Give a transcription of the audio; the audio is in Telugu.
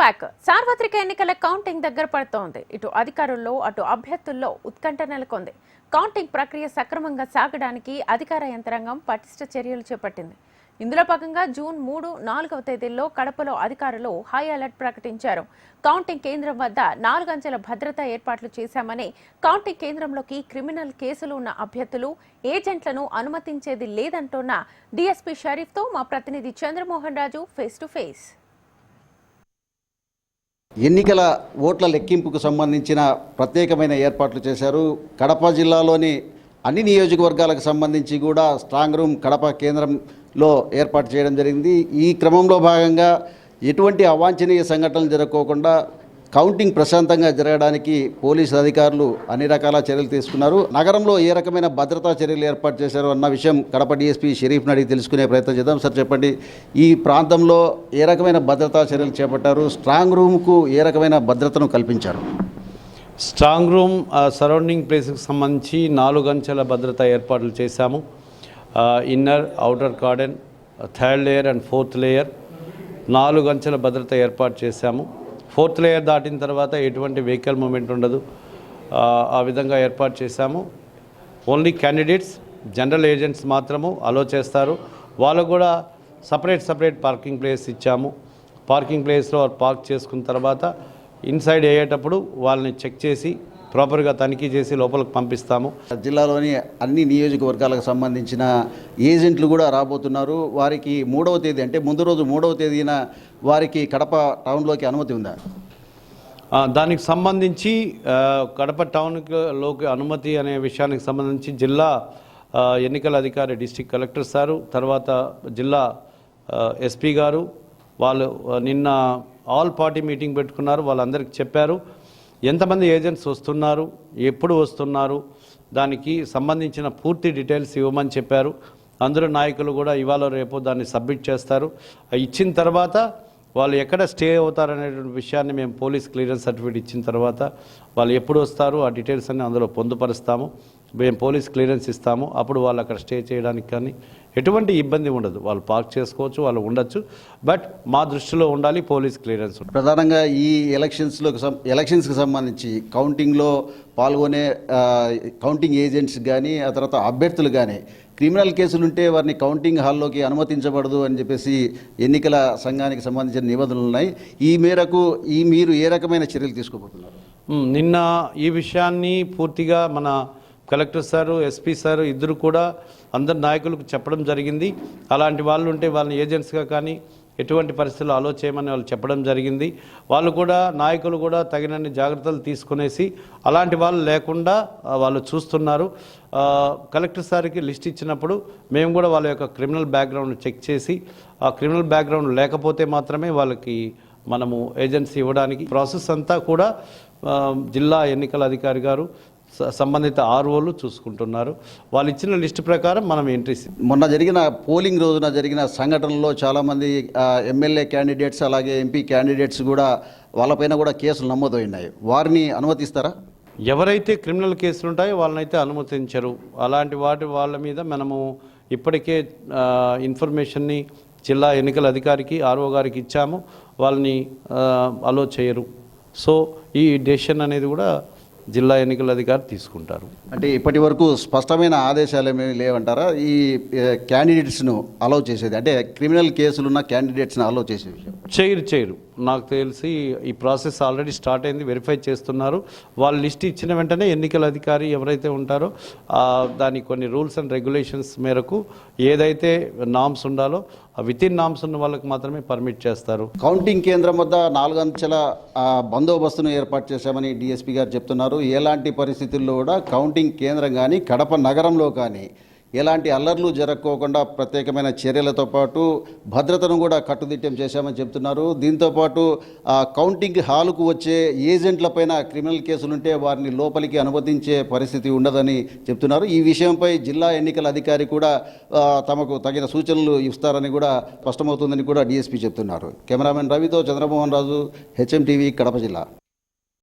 బ్యాక్. సార్వత్రిక ఎన్నికల కౌంటింగ్ దగ్గర పడుతోంది. ఇటు అధికారుల్లో అటు అభ్యర్థుల్లో ఉత్కంఠ నెలకొంది. కౌంటింగ్ ప్రక్రియ సక్రమంగా సాగడానికి అధికార యంత్రాంగం పటిష్ట చర్యలు చేపట్టింది. ఇందులో భాగంగా జూన్ 3, 4వ తేదీల్లో కడపలో అధికారులు హై అలర్ట్ ప్రకటించారు. కౌంటింగ్ కేంద్రం వద్ద 4 అంచెల భద్రతా ఏర్పాట్లు చేశామని, కౌంటింగ్ కేంద్రంలోకి క్రిమినల్ కేసులు ఉన్న అభ్యర్థులు, ఏజెంట్లను అనుమతించేది లేదంటోన్న డీఎస్పీ షరీఫ్తో మా ప్రతినిధి చంద్రమోహన్ రాజు ఫేస్ టు ఫేస్. ఎన్నికల ఓట్ల లెక్కింపుకు సంబంధించిన ప్రత్యేకమైన ఏర్పాట్లు చేశారు. కడప జిల్లాలోని అన్ని నియోజకవర్గాలకు సంబంధించి కూడా స్ట్రాంగ్ రూమ్ కడప కేంద్రంలో ఏర్పాటు చేయడం జరిగింది. ఈ క్రమంలో భాగంగా ఎటువంటి అవాంఛనీయ సంఘటనలు జరగకోకుండా కౌంటింగ్ ప్రశాంతంగా జరగడానికి పోలీసు అధికారులు అన్ని రకాల చర్యలు తీసుకున్నారు. నగరంలో ఏ రకమైన భద్రతా చర్యలు ఏర్పాటు చేశారు అన్న విషయం కడప డీఎస్పీ షరీఫ్ని అడిగి తెలుసుకునే ప్రయత్నం చేద్దాం. సార్ చెప్పండి, ఈ ప్రాంతంలో ఏ రకమైన భద్రతా చర్యలు చేపట్టారు? స్ట్రాంగ్ రూమ్కు ఏ రకమైన భద్రతను కల్పించారు? స్ట్రాంగ్ రూమ్ సరౌండింగ్ ప్లేస్కి సంబంధించి 4 అంచెల భద్రతా ఏర్పాట్లు చేశాము. Inner, outer cordon, 3rd layer and 4th layer 4 అంచెల భద్రత ఏర్పాటు చేశాము. 4th లేయర్ దాటిన తర్వాత ఎటువంటి వెహికల్ మూమెంట్ ఉండదు. ఆ విధంగా ఏర్పాటు చేశాము. ఓన్లీ క్యాండిడేట్స్, జనరల్ ఏజెంట్స్ మాత్రము అలో చేస్తారు. వాళ్ళకు కూడా సపరేట్ పార్కింగ్ ప్లేస్ ఇచ్చాము. పార్కింగ్ ప్లేస్లో పార్క్ చేసుకున్న తర్వాత ఇన్సైడ్ అయ్యేటప్పుడు వాళ్ళని చెక్ చేసి ప్రాపర్గా తనిఖీ చేసి లోపలికి పంపిస్తాము. జిల్లాలోని అన్ని నియోజకవర్గాలకు సంబంధించిన ఏజెంట్లు కూడా రాబోతున్నారు. వారికి 3వ తేదీ అంటే ముందు రోజు 3వ తేదీన వారికి కడప టౌన్లోకి అనుమతి ఉందా? దానికి సంబంధించి కడప టౌన్లోకి అనుమతి అనే విషయానికి సంబంధించి జిల్లా ఎన్నికల అధికారి డిస్ట్రిక్ట్ కలెక్టర్ సారు, తర్వాత జిల్లా ఎస్పీ గారు వాళ్ళు నిన్న ఆల్ పార్టీ మీటింగ్ పెట్టుకున్నారు. వాళ్ళందరికీ చెప్పారు ఎంతమంది ఏజెంట్స్ వస్తున్నారు, ఎప్పుడు వస్తున్నారు, దానికి సంబంధించిన పూర్తి డీటెయిల్స్ ఇవ్వమని చెప్పారు. అందరూ నాయకులు కూడా ఇవాళ రేపు దాన్ని సబ్మిట్ చేస్తారు. ఇచ్చిన తర్వాత వాళ్ళు ఎక్కడ స్టే అవుతారనేటువంటి విషయాన్ని మేము పోలీస్ క్లియరెన్స్ సర్టిఫికేట్ ఇచ్చిన తర్వాత వాళ్ళు ఎప్పుడు వస్తారు ఆ డీటెయిల్స్ అన్ని అందులో పొందుపరుస్తాము. మేము పోలీస్ క్లియరెన్స్ ఇస్తాము. అప్పుడు వాళ్ళు అక్కడ స్టే చేయడానికి కానీ ఎటువంటి ఇబ్బంది ఉండదు. వాళ్ళు పార్క్ చేసుకోవచ్చు, వాళ్ళు ఉండొచ్చు. బట్ మా దృష్టిలో ఉండాలి పోలీస్ క్లియరెన్స్. ప్రధానంగా ఈ ఎలక్షన్స్కి సంబంధించి కౌంటింగ్లో పాల్గొనే కౌంటింగ్ ఏజెంట్స్ కానీ ఆ తర్వాత అభ్యర్థులు కానీ క్రిమినల్ కేసులు ఉంటే వారిని కౌంటింగ్ హాల్లోకి అనుమతించబడదు అని చెప్పేసి ఎన్నికల సంఘానికి సంబంధించిన నిబంధనలు ఉన్నాయి. ఈ మేరకు మీరు ఏ రకమైన చర్యలు తీసుకోబోతున్నారు? నిన్న ఈ విషయాన్ని పూర్తిగా మన కలెక్టర్ సారు, ఎస్పీ సారు ఇద్దరు కూడా అందరు నాయకులకు చెప్పడం జరిగింది. అలాంటి వాళ్ళు ఉంటే వాళ్ళని ఏజెంట్స్గా కానీ ఎటువంటి పరిస్థితుల్లో అలో చేయమని వాళ్ళు చెప్పడం జరిగింది. వాళ్ళు కూడా నాయకులు కూడా తగినన్ని జాగ్రత్తలు తీసుకునేసి అలాంటి వాళ్ళు లేకుండా వాళ్ళు చూస్తున్నారు. కలెక్టర్ సార్కి లిస్ట్ ఇచ్చినప్పుడు మేము కూడా వాళ్ళ యొక్క క్రిమినల్ బ్యాక్గ్రౌండ్ చెక్ చేసి ఆ క్రిమినల్ బ్యాక్గ్రౌండ్ లేకపోతే మాత్రమే వాళ్ళకి మనము ఏజెన్సీ ఇవ్వడానికి ప్రాసెస్ అంతా కూడా జిల్లా ఎన్నికల అధికారి గారు సంబంధిత ఆర్ఓలు చూసుకుంటున్నారు. వాళ్ళు ఇచ్చిన లిస్టు ప్రకారం మనం ఎంట్రీస్. మొన్న జరిగిన పోలింగ్ రోజున జరిగిన సంఘటనలో చాలామంది ఎమ్మెల్యే క్యాండిడేట్స్ అలాగే ఎంపీ క్యాండిడేట్స్ కూడా వాళ్ళపైన కూడా కేసులు నమోదైనాయి. వారిని అనుమతిస్తారా? ఎవరైతే క్రిమినల్ కేసులు ఉంటాయో వాళ్ళనైతే అనుమతించరు. అలాంటి వాళ్ళ మీద మనము ఇప్పటికే ఇన్ఫర్మేషన్ని జిల్లా ఎన్నికల అధికారికి, ఆర్ఓ గారికి ఇచ్చాము. వాళ్ళని అలో చేయరు. సో ఈ డెసిషన్ అనేది కూడా జిల్లా ఎన్నికల అధికారి తీసుకుంటారు. అంటే ఇప్పటి వరకు స్పష్టమైన ఆదేశాలు ఏమీ లేవంటారా ఈ క్యాండిడేట్స్ను అలౌ చేసేది? అంటే క్రిమినల్ కేసులున్న క్యాండిడేట్స్ని అలౌ చేసే విషయం చేయరు. నాకు తెలిసి ఈ ప్రాసెస్ ఆల్రెడీ స్టార్ట్ అయింది, వెరిఫై చేస్తున్నారు. వాళ్ళు లిస్ట్ ఇచ్చిన వెంటనే ఎన్నికల అధికారి ఎవరైతే ఉంటారో దాని కొన్ని రూల్స్ అండ్ రెగ్యులేషన్స్ మేరకు ఏదైతే నామ్స్ ఉండాలో వితిన్ నామ్స్ ఉన్న వాళ్ళకి మాత్రమే పర్మిట్ చేస్తారు. కౌంటింగ్ కేంద్రం వద్ద 4 అంచెల బందోబస్తును ఏర్పాటు చేశామని డీఎస్పీ గారు చెప్తున్నారు. ఎలాంటి పరిస్థితుల్లో కూడా కౌంటింగ్ కేంద్రం కానీ కడప నగరంలో కానీ ఎలాంటి అల్లర్లు జరగకోకుండా ప్రత్యేకమైన చర్యలతో పాటు భద్రతను కూడా కట్టుదిట్టం చేశామని చెప్తున్నారు. దీంతోపాటు కౌంటింగ్ హాలుకు వచ్చే ఏజెంట్లపైన క్రిమినల్ కేసులుంటే వారిని లోపలికి అనుమతించే పరిస్థితి ఉండదని చెప్తున్నారు. ఈ విషయంపై జిల్లా ఎన్నికల అధికారి కూడా తమకు తగిన సూచనలు ఇస్తారని కూడా స్పష్టమవుతుందని కూడా డీఎస్పీ చెప్తున్నారు. కెమెరామెన్ రవితో చంద్రమోహన్ రాజు, హెచ్ఎం టీవీ, కడప జిల్లా.